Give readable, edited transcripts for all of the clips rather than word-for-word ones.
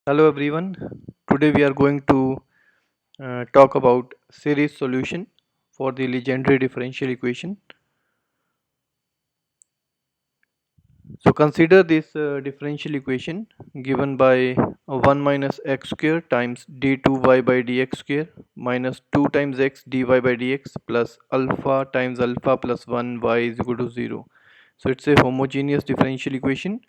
Hello everyone. Today we are going to talk about series solution for the Legendre differential equation. So consider this differential equation given by 1 minus x square times d2y by dx square minus 2 times x dy by dx plus alpha times alpha plus 1 y is equal to 0. So it's a homogeneous differential equation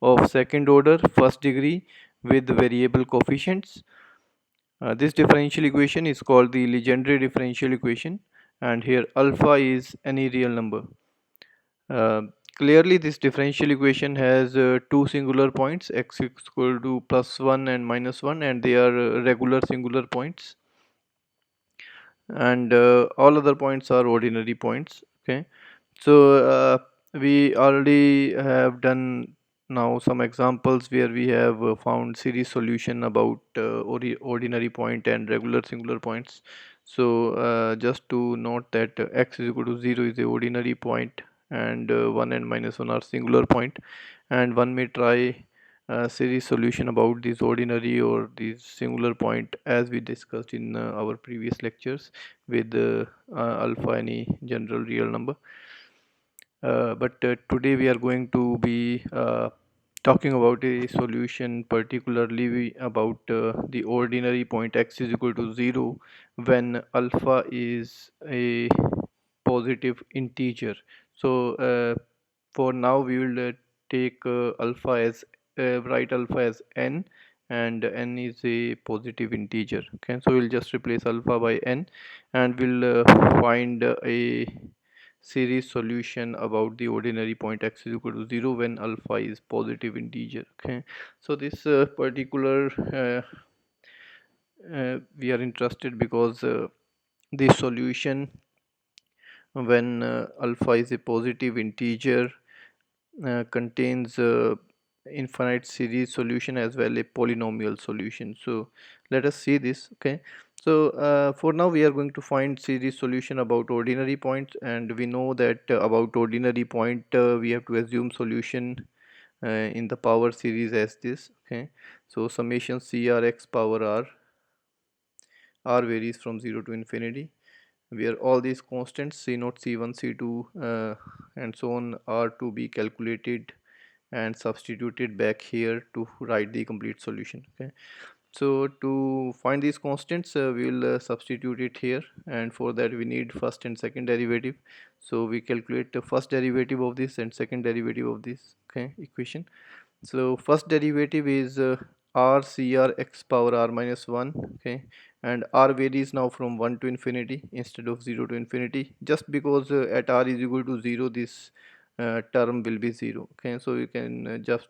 of second order first degree with variable coefficients. This differential equation is called the Legendre differential equation, and here alpha is any real number. Uh, Clearly this differential equation has two singular points, x is equal to plus 1 and minus 1, and they are regular singular points, and all other points are ordinary points. Okay, so we already have done now some examples where we have found series solution about ordinary point and regular singular points. So just to note that x is equal to 0 is a ordinary point, and 1 and minus 1 are singular point, and one may try series solution about this ordinary or this singular point as we discussed in our previous lectures with alpha any general real number. But today we are going to be talking about a solution, particularly about the ordinary point x is equal to 0 when alpha is a positive integer. So for now we will take alpha as write alpha as n, and n is a positive integer. Okay, so we'll just replace alpha by n, and we'll find a series solution about the ordinary point x is equal to 0 when alpha is positive integer. Okay, so this particular we are interested because the solution when alpha is a positive integer contains infinite series solution as well a polynomial solution. So let us see this. Okay, so for now we are going to find series solution about ordinary points, and we know that about ordinary point we have to assume solution in the power series as this. Okay, so summation crx power r varies from 0 to infinity, where all these constants c0, c1, c2 and so on are to be calculated and substituted back here to write the complete solution. Okay, so to find these constants we will substitute it here, and for that we need first and second derivative. So we calculate the first derivative of this and second derivative of this, okay, equation. So first derivative is r cr x power r minus 1. Okay, and r varies now from 1 to infinity instead of 0 to infinity, just because at r is equal to 0 this term will be 0. Okay, so you can just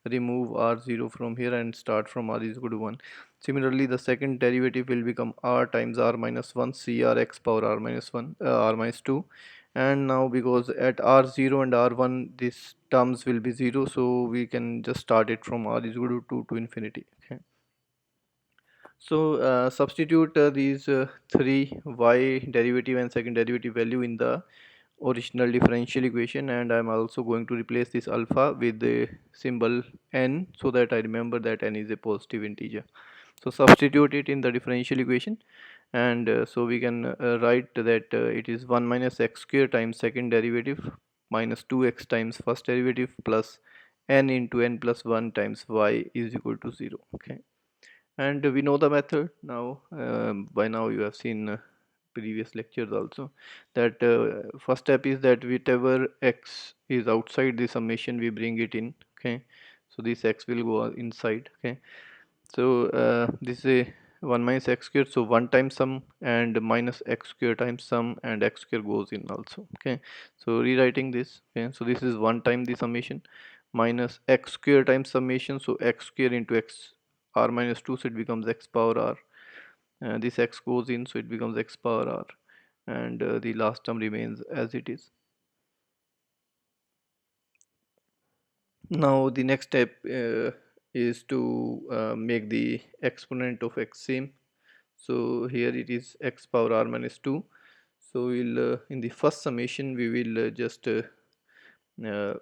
remove r0 from here and start from r is equal to 1. Similarly the second derivative will become r times r minus 1 cr x power r minus 1 r minus 2, and now because at r0 and r1 these terms will be 0, so we can just start it from r is equal to 2 to infinity. Okay, so substitute these three y derivative and second derivative value in the original differential equation, and I'm also going to replace this alpha with the symbol n so that I remember that n is a positive integer. So substitute it in the differential equation, and so we can write that it is 1 minus x square times second derivative minus 2x times first derivative plus n into n plus 1 times y is equal to 0. Okay, and we know the method now. By now you have seen previous lectures also that first step is that whatever x is outside the summation we bring it in. Okay, so this x will go inside. Okay, so this is a 1 minus x square, so 1 times sum and minus x square times sum, and x square goes in also. Okay, so rewriting this. Okay, so this is 1 time the summation minus x square times summation, so x square into x r minus 2, so it becomes x power r. This x goes in, so it becomes x power r, and the last term remains as it is. Now the next step is to make the exponent of x same. So here it is x power r minus 2. So we'll in the first summation we will just uh,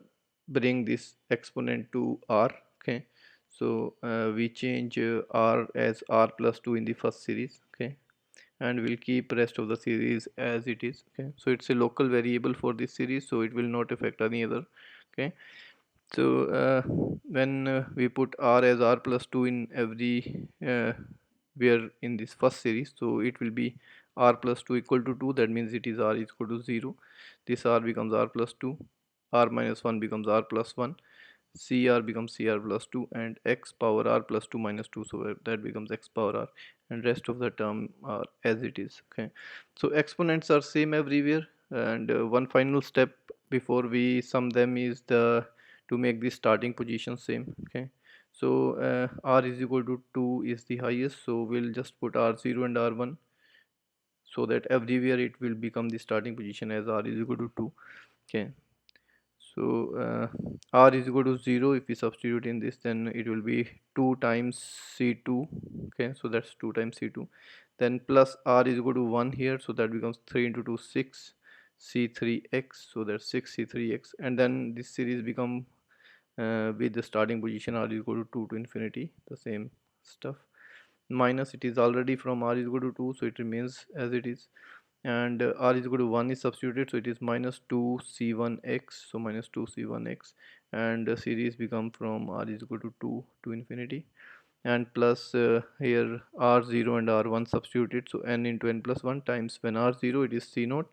bring this exponent to r. Okay, So we change r as r plus 2 in the first series, okay, and we'll keep rest of the series as it is, okay. So it's a local variable for this series, so it will not affect any other, okay. So when we put r as r plus 2 in every where in this first series, so it will be r plus 2 equal to 2, that means it is r is equal to 0. This r becomes r plus 2, r minus 1 becomes r plus 1, cr becomes cr plus 2, and x power r plus 2 minus 2, so that becomes x power r, and rest of the term are as it is, okay. So exponents are same everywhere, and one final step before we sum them is the to make the starting position same, okay. So r is equal to 2 is the highest, so we'll just put r0 and r1, so that everywhere it will become the starting position as r is equal to 2, okay. So r is equal to 0. If we substitute in this, then it will be 2 times c2, okay, so that's 2 times c2, then plus r is equal to 1 here, so that becomes 3 into 2 6 c3x, so that's 6 c3x, and then this series become with the starting position r is equal to 2 to infinity, the same stuff, minus it is already from r is equal to 2, so it remains as it is, and r is equal to 1 is substituted, so it is minus 2 c1x, so minus 2 c1x, and the series become from r is equal to 2 to infinity, and plus here r0 and r1 substituted, so n into n plus 1 times when r0 it is c0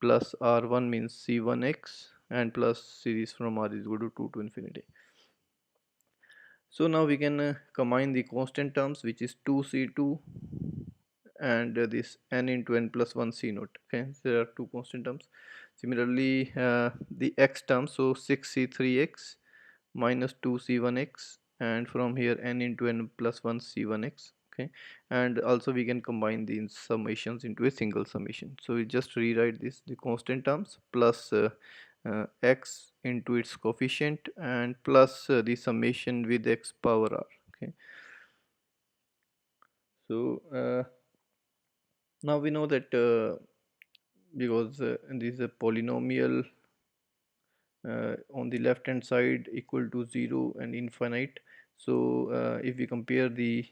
plus r1 means c1x, and plus series from r is equal to 2 to infinity. So now we can combine the constant terms, which is 2c2 and this n into n plus 1 c naught, okay. So there are two constant terms. Similarly the x term, so 6c3x minus 2c1x, and from here n into n plus 1 c1x, okay. And also we can combine these summations into a single summation, so we just rewrite this, the constant terms plus x into its coefficient and plus the summation with x power r, okay. So now we know that because this is a polynomial on the left hand side equal to 0 and infinite, so if we compare the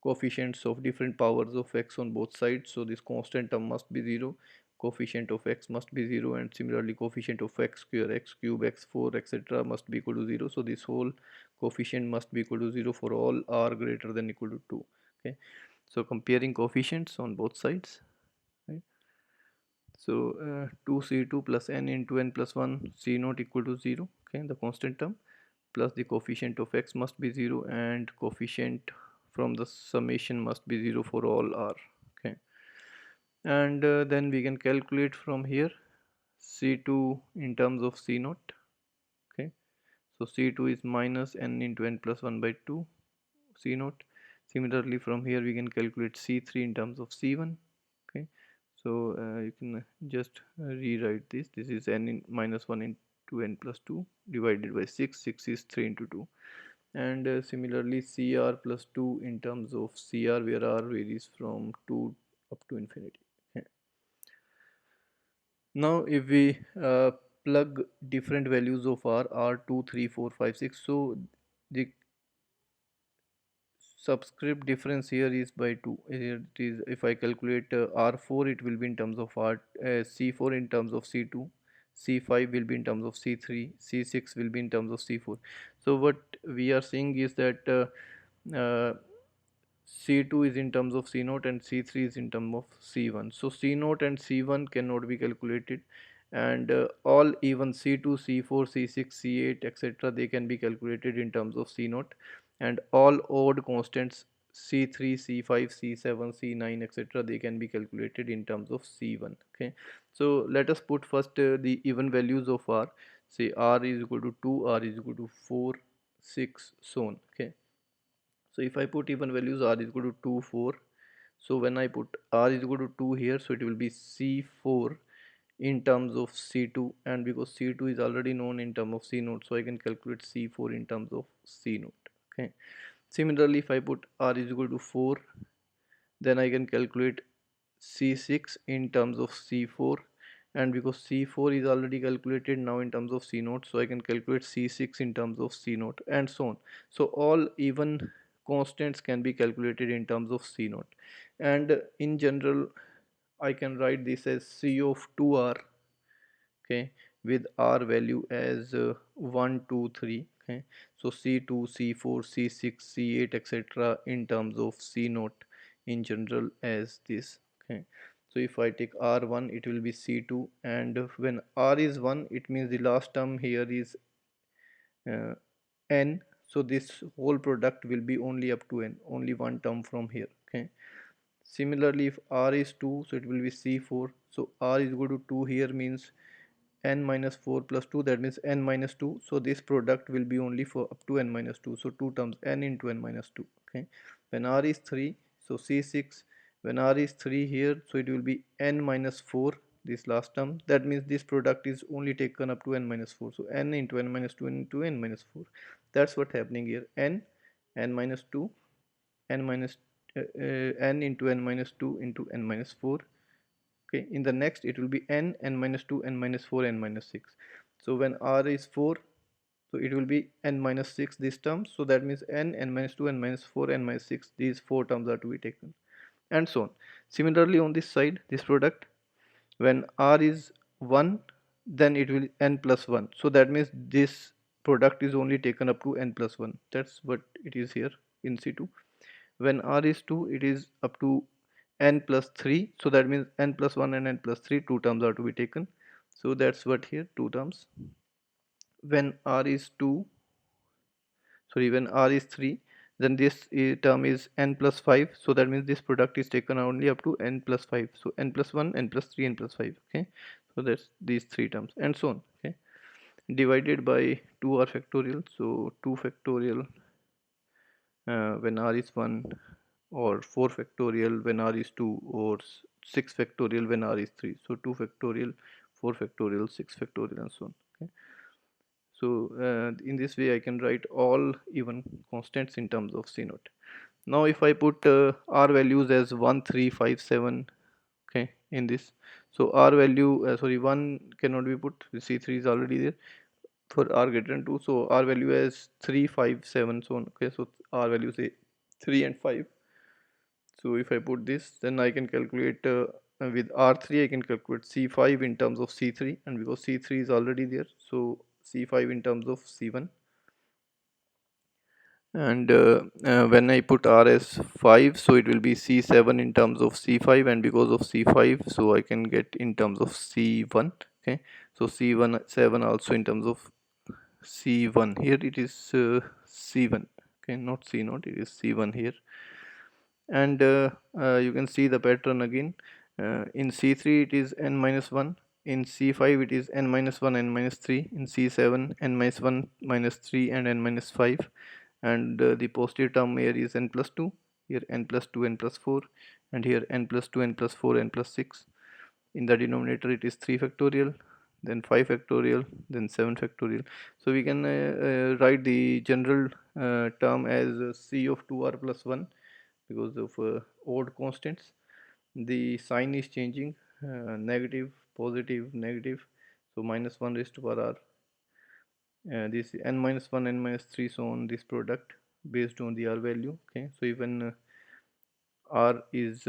coefficients of different powers of x on both sides, so this constant term must be 0, coefficient of x must be 0, and similarly coefficient of x square, x cube, x4 etc must be equal to 0, so this whole coefficient must be equal to 0 for all r greater than equal to 2, okay. So comparing coefficients on both sides, right? So 2c2 plus n into n plus 1 c naught equal to 0, okay, the constant term, plus the coefficient of x must be 0, and coefficient from the summation must be 0 for all r, okay. And then we can calculate from here c2 in terms of c naught, okay. So c2 is minus n into n plus 1 by 2 c naught. Similarly from here we can calculate c3 in terms of c1, okay. So you can just rewrite this, this is n in minus 1 into n plus 2 divided by 6, 6 is 3 into 2, and similarly cr plus 2 in terms of cr, where r varies from 2 up to infinity, okay. Now if we plug different values of r2 3 4 5 6, so the subscript difference here is by 2, it is, if I calculate r4 it will be in terms of c4 in terms of c2, c5 will be in terms of c3, c6 will be in terms of c4. So what we are seeing is that uh, C2 is in terms of C0 and C3 is in terms of C1. So C0 and C1 cannot be calculated, and all even C2, C4, C6, C8 etc. they can be calculated in terms of C0, and all odd constants C3, C5, C7, C9 etc. they can be calculated in terms of C1, okay. So let us put first the even values of R. Say R is equal to 2, R is equal to 4, 6, so on, okay. So if I put even values, r is equal to 2 4, so when I put r is equal to 2 here, so it will be c4 in terms of c2, and because c2 is already known in terms of c0, so I can calculate c4 in terms of c0, okay. Similarly if I put r is equal to 4, then I can calculate c6 in terms of c4, and because C4 is already calculated now in terms of C naught, so I can calculate C6 in terms of C naught, and so on. So all even constants can be calculated in terms of C naught, and in general I can write this as C of 2R, okay, with R value as 1 2 3, okay. So C2 C4 C6 C8 etc in terms of C naught in general as this, okay. So if I take R1 it will be C2, and when R is 1 it means the last term here is uh, n, so this whole product will be only up to n, only one term from here, okay. Similarly if R is 2 so it will be C4, so R is equal to 2 here means n minus 4 plus 2, that means n minus 2, so this product will be only for up to n minus 2, so 2 terms n into n minus 2, okay. When R is 3 so C6, when R is 3 here so it will be n minus 4, this last term, that means this product is only taken up to n minus 4, so n into n minus 2 into n minus 4, that's what happening here, n minus 2 n minus n into n minus 2 into n minus 4, okay. In the next it will be n minus 2 n minus 4 n minus 6, so when R is 4 so it will be n minus 6 this term, so that means n minus 2 n minus 4 n minus 6, these four terms are to be taken, and so on. Similarly on this side, this product, when R is 1 then it will n plus 1, so that means this product is only taken up to n plus 1, that's what it is here in C2. When R is 2 it is up to n plus 3, so that means n plus 1 and n plus 3, two terms are to be taken, so that's what here, two terms. When R is 2, sorry, when R is 3 then this term is n plus 5, so that means this product is taken only up to n plus 5, so n plus 1 n plus 3 n plus 5, okay. So that's these three terms and so on, okay, divided by 2R factorial, so 2 factorial when R is 1, or 4 factorial when R is 2, or 6 factorial when R is 3, so 2 factorial 4 factorial 6 factorial and so on, okay. So in this way I can write all even constants in terms of C naught. Now if I put R values as 1 3 5 7, okay, in this, so R value sorry 1 cannot be put, C3 is already there for R greater than 2, so R value as 3 5 7 so on, okay. So R value say 3 and 5, so if I put this then I can calculate with R3 I can calculate C5 in terms of C3, and because C3 is already there so C5 in terms of C1, and when I put R as 5 so it will be C7 in terms of C5, and because of C5 so I can get in terms of C1, okay. So C1 7 also in terms of C1, here it is C1, okay, not C0, it is C1 here, and you can see the pattern again. In C3 it is n minus 1, in C5 it is n minus 1 n minus 3, in C7 n minus 1 minus 3 and n minus 5, and the positive term here is n plus 2, here n plus 2 n plus 4, and here n plus 2 n plus 4 n plus 6. In the denominator it is 3 factorial, then 5 factorial, then 7 factorial. So we can write the general term as C of 2R plus 1 because of odd constants. The sign is changing, negative positive negative, so minus 1 raised to power R, this n minus 1 n minus 3, so on this product based on the R value, okay. So even R is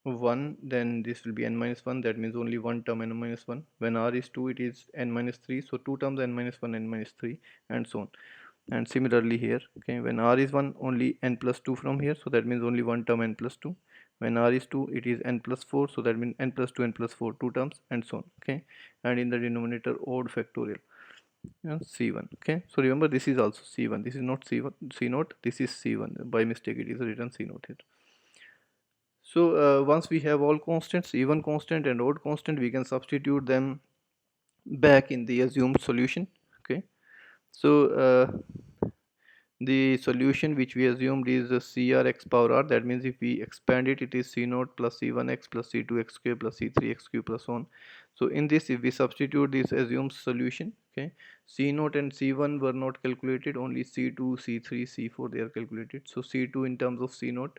1 then this will be n minus 1, that means only one term n minus 1. When R is 2 it is n minus 3, so two terms n minus 1 n minus 3 and so on. And similarly here, okay, when R is 1 only n plus 2 from here, so that means only one term n plus 2. When R is 2 it is n plus 4, so that means n plus 2 n plus 4, two terms and so on, okay. And in the denominator odd factorial, C1, okay. So remember this is also C1, this is not C1 C0, this is C1, by mistake it is written C0 here. So once we have all constants, even constant and odd constant, we can substitute them back in the assumed solution, okay. So the solution which we assumed is CR x power R, that means if we expand it, it is C0 plus C1x plus C2x square plus C3x cube plus so on. So in this, if we substitute this assumed solution, okay, C0 and C1 were not calculated, only C2, C3, C4 they are calculated. So C2 in terms of C0,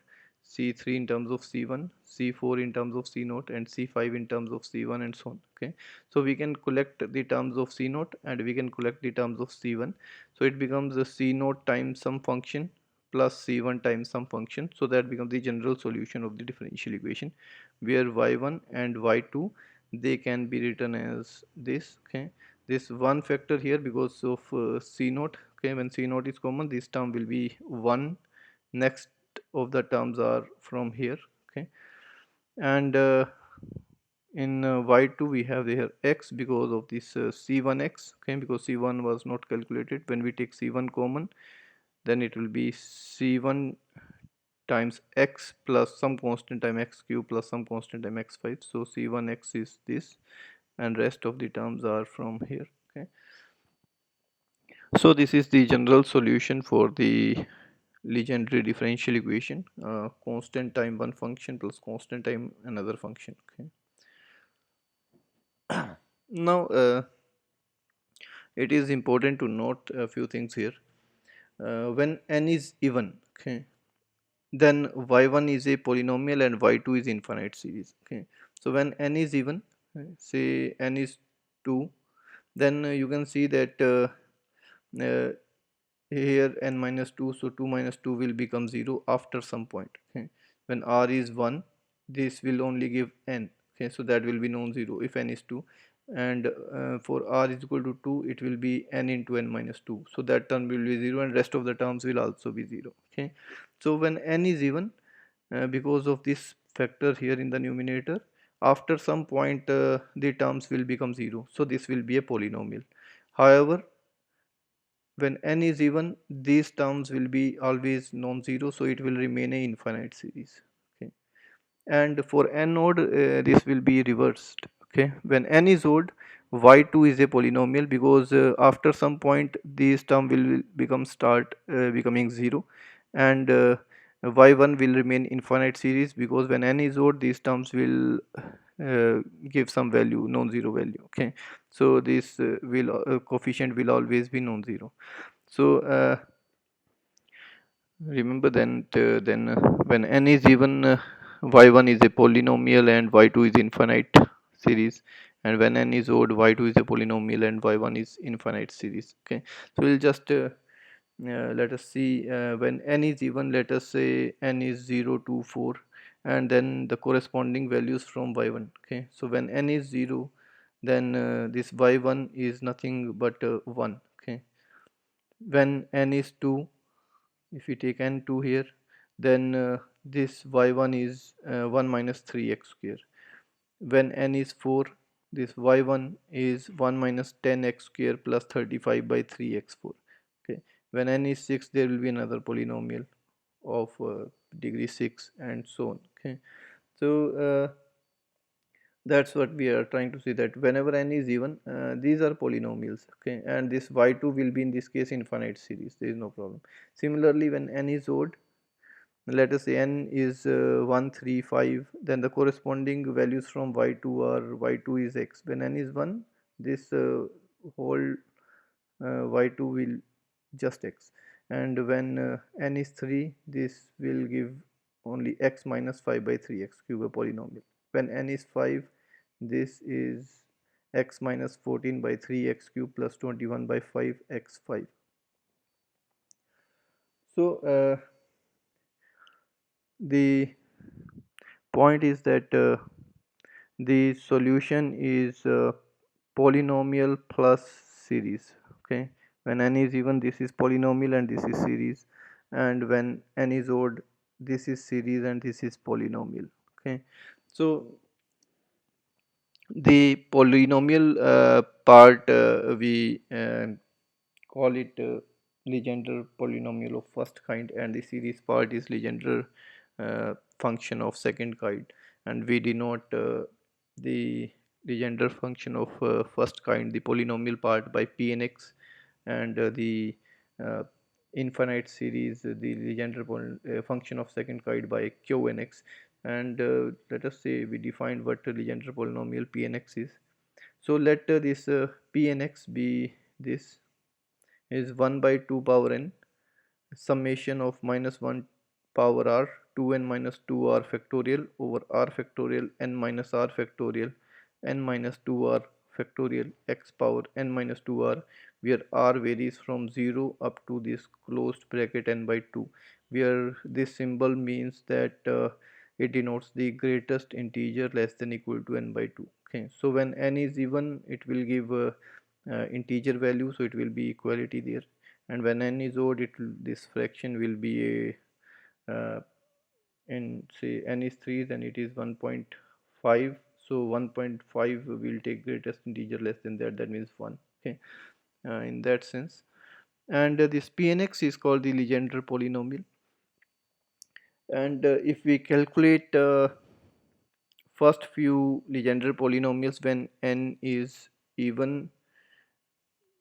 C3 in terms of C1, C4 in terms of C0, and C5 in terms of C1, and so on. Okay, so we can collect the terms of C0 and we can collect the terms of C1. So it becomes a C0 times some function plus C1 times some function. So that becomes the general solution of the differential equation, where y1 and y2, they can be written as this. Okay, this one factor here because of C0. Okay, when C0 is common, this term will be 1. Next of the terms are from here. Okay, and in y2 we have here x because of this c1x. Okay, because c1 was not calculated. When we take c1 common, then it will be c1 times x plus some constant time x cube plus some constant time x5. So c1x is this, and rest of the terms are from here. Okay, so this is the general solution for the Legendre differential equation, constant time one function plus constant time another function. Okay, now it is important to note a few things here. When n is even, okay, then y1 is a polynomial and y2 is infinite series. Okay, so when n is even, say n is 2, then you can see that uh, here n minus 2, so 2 minus 2 will become 0 after some point. Okay, when r is 1, this will only give n. Okay, so that will be non-zero if n is 2, and for r is equal to 2, it will be n into n minus 2, so that term will be 0 and rest of the terms will also be 0. Okay, so when n is even, because of this factor here in the numerator, after some point the terms will become 0, so this will be a polynomial. However, when n is even, these terms will be always non-zero, so it will remain a infinite series. Okay, and for n odd, this will be reversed. Okay, when n is odd, y2 is a polynomial because after some point this term will become start becoming 0, and y1 will remain infinite series because when n is odd, these terms will give some value, non-zero value. Okay, so this will coefficient will always be non-zero. So remember then when n is even, y1 is a polynomial and y2 is infinite series, and when n is odd, y2 is a polynomial and y1 is infinite series. Okay, so we'll just let us see, when n is even, let us say n is 0 to 4, and then the corresponding values from y1. Okay, so when n is 0, then this y1 is nothing but 1. Okay, when n is 2, if we take n2 here, then this y1 is 1 minus 3x square. When n is 4, this y1 is 1 minus 10x square plus 35 by 3x4. Okay, when n is 6, there will be another polynomial of degree 6 and so on. Okay, so that's what we are trying to see, that whenever n is even, these are polynomials. Okay, and this y2 will be in this case infinite series, there is no problem. Similarly, when n is odd, let us say n is 1 3 5, then the corresponding values from y2 are y2 is x. When n is 1, this whole y2 will just x, and when n is 3, this will give only x minus 5 by 3x cube, a polynomial. When n is 5, this is x minus 14 by 3x cube plus 21 by 5x5. So the point is that the solution is polynomial plus series. Okay, when n is even, this is polynomial and this is series, and when n is odd, this is series and this is polynomial. Okay, so the polynomial part, we call it Legendre polynomial of first kind, and the series part is Legendre function of second kind, and we denote the Legendre function of first kind, the polynomial part, by p and x, and the uh, infinite series, the Legendre function of second kind, by q and x. And let us say we defined what Legendre polynomial p and x is. So let this p and x be this, is 1 by 2 power n summation of minus 1 power r 2n minus 2r factorial over r factorial n minus r factorial n minus 2r factorial x power n minus 2r, where r varies from 0 up to this closed bracket n by 2, where this symbol means that it denotes the greatest integer less than equal to n by 2. Okay, so when n is even, it will give integer value, so it will be equality there, and when n is odd, this fraction will be a and say n is 3, then it is 1.5, so 1.5 will take greatest integer less than that, that means 1. Okay, in that sense. And this pnx is called the Legendre polynomial, and if we calculate first few Legendre polynomials when n is even,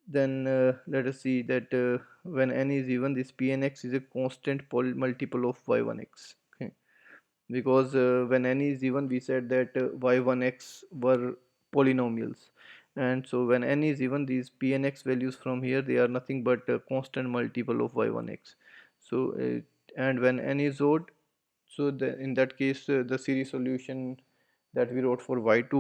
then let us see that when n is even, this pnx is a constant multiple of y1x. Okay, because when n is even, we said that y1x were polynomials, and so when n is even, these pnx values from here, they are nothing but a constant multiple of y1x. So and when n is odd, so in that case the series solution that we wrote for y2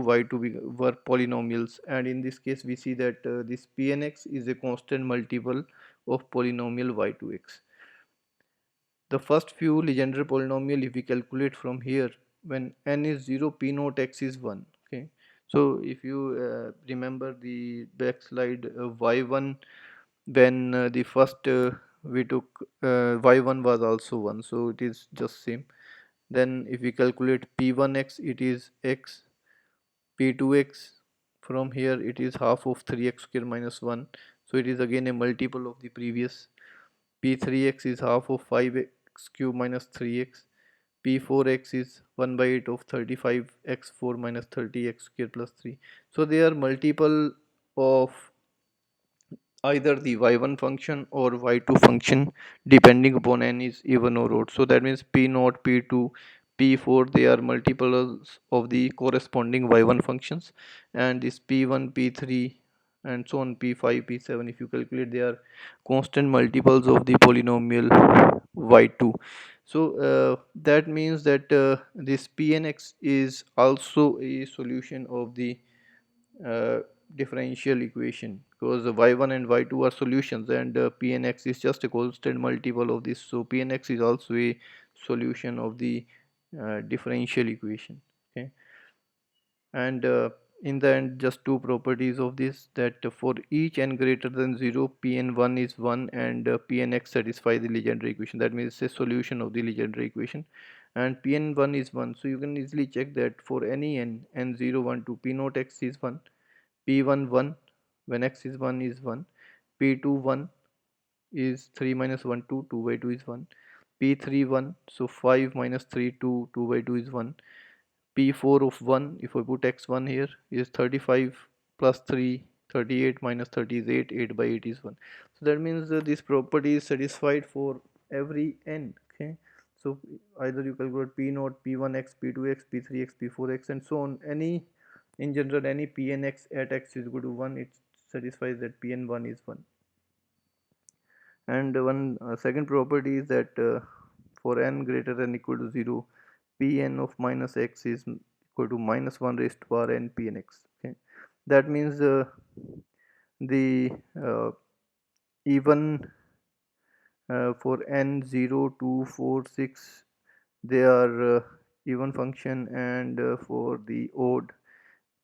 were polynomials, and in this case we see that this pnx is a constant multiple of polynomial y2x. The first few Legendre polynomial, if we calculate from here, when n is 0, p naught x is 1. Okay, so if you remember the back slide, y1, when the first we took y1 was also 1, so it is just same. Then if we calculate p1x, it is x, p2x, from here it is half of 3x square minus 1, so it is again a multiple of the previous. P3x is half of 5x cube minus 3x. P4x is 1 by 8 of 35x4 minus 30x square plus 3. So they are multiple of either the y1 function or y2 function, depending upon n is even or odd. So that means p0, p2, p4, they are multiples of the corresponding y1 functions, and this p1, p3 and so on, p5, p7, if you calculate, they are constant multiples of the polynomial y2. So that means that this pnx is also a solution of the uh, differential equation, because the y1 and y2 are solutions, and pnx is just a constant multiple of this, so pnx is also a solution of the differential equation. Okay, and in the end, just two properties of this, that for each n greater than 0, pn1 is 1 and pnx satisfy the Legendre equation. That means it's a solution of the Legendre equation, and pn1 is 1, so you can easily check that for any n0, 1, 2, p naught x is 1, p1 1, when x is 1 is 1, p2 1 is 3 minus 1 2, 2 by 2 is 1, p3 1, so 5 minus 3 2, 2 by 2 is 1, p4 of 1, if I put x1 here, is 35 plus 3, 38 minus 30 is 8, 8 by 8 is 1. So that means that this property is satisfied for every n. Okay, so either you calculate p0, p1x, p2x, p3x, p4x and so on, any, in general, any pnx at x is equal to 1, it satisfies that pn1 is 1. And one second property is that for n greater than equal to 0, pn of minus x is equal to minus 1 raised to power n pnx. Okay, that means the even for n 0 2 4 6, they are even function, and for the odd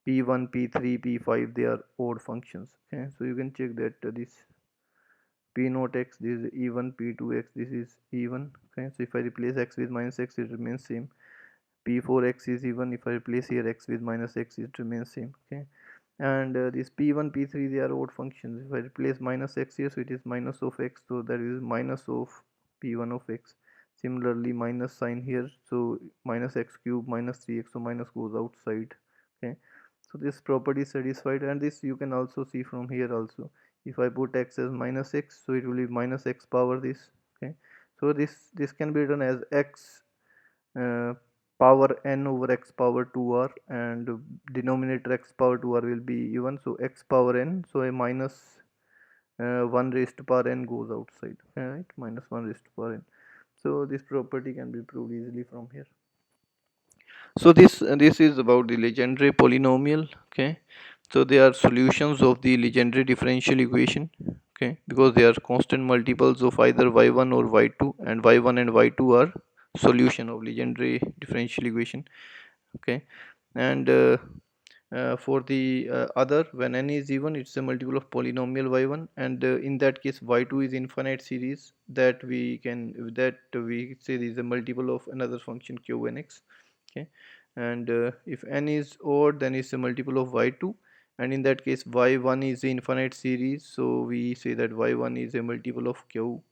p1 p3 p5, they are odd functions. Okay, so you can check that this p naught x, this is even, p2x, this is even. Okay, so if I replace x with minus x, it remains same. P4x is even, if I replace here x with minus x, it remains same. Okay, and this p1 p3, they are odd functions. If I replace minus x here, so it is minus of x, so that is minus of p1 of x. Similarly, minus sign here, so minus x cube minus 3x, so minus goes outside. Okay, so this property is satisfied, and this you can also see from here also. If I put x as minus x, so it will be minus x power this. Okay, so this can be written as x uh, power n over x power 2r, and denominator x power 2r will be even, so x power n, so a minus 1 raised to power n goes outside. Right, minus 1 raised to power n. So this property can be proved easily from here. So this is about the Legendre polynomial. Okay, so they are solutions of the Legendre differential equation. Okay, because they are constant multiples of either y1 or y2, and y1 and y2 are solution of Legendre differential equation. Okay, and for the other, when n is even, it's a multiple of polynomial y1, and in that case y2 is infinite series, that we say is a multiple of another function q n x. Okay, and if n is odd, then it's a multiple of y2, and in that case y1 is the infinite series, so we say that y1 is a multiple of q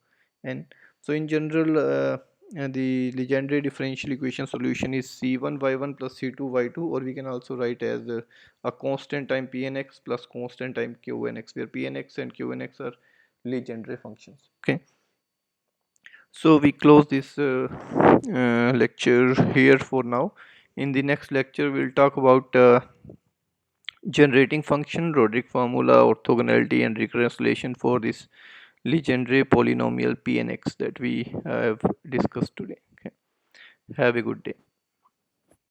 n. So in general, the Legendre differential equation solution is c1 y1 plus c2 y2, or we can also write as a constant time pnx plus constant time qnx, where pnx and qnx are Legendre functions. Okay, so we close this lecture here for now. In the next lecture we'll talk about generating function, Roderick formula, orthogonality, and reconciliation for this Legendre polynomial pnx that we have discussed today. Okay, have a good day.